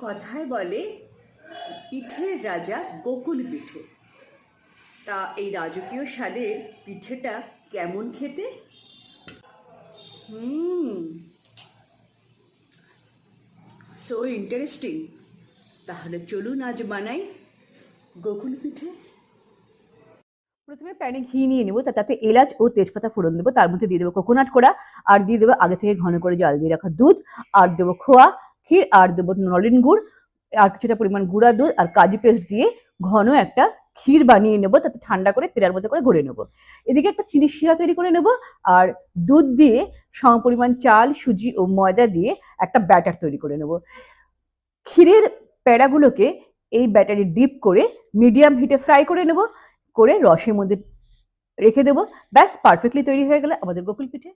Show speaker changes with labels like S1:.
S1: কথায় বলে পিঠের রাজা গোকুল পিঠে। তা এই রাজকীয় স্বাদের পিঠেটা কেমন খেতে? So interesting. তাহলে চলুন আজ বানাই গোকুল পিঠে।
S2: প্রথমে প্যানে ঘি নিয়ে নেবো, তাতে এলাচ ও তেজপাতা ফোড়ন দেবো। তার মধ্যে দিয়ে দেবো কোকোনাট কোড়া, আর দিয়ে দেবো আগে থেকে ঘন করে জাল দিয়ে রাখা দুধ, আর দেবো খোয়া ক্ষীর, আর দেবো নলেন গুড়, আর কিছুটা পরিমাণ গুঁড়া দুধ আর কাজু পেস্ট দিয়ে ঘন একটা ক্ষীর বানিয়ে নেবো। তাতে ঠান্ডা করে পেড়ার মধ্যে করে গড়ে নেবো। এদিকে একটা চিনির শিরা তৈরি করে নেবো, আর দুধ দিয়ে সমপরিমাণ চাল, সুজি ও ময়দা দিয়ে একটা ব্যাটার তৈরি করে নেবো। ক্ষীরের প্যাড়াগুলোকে এই ব্যাটারে ডিপ করে মিডিয়াম হিটে ফ্রাই করে নেবো, করে রসের মধ্যে রেখে দেবো। ব্যাস, পারফেক্টলি তৈরি হয়ে গেলে আমাদের গোকুল পিঠে।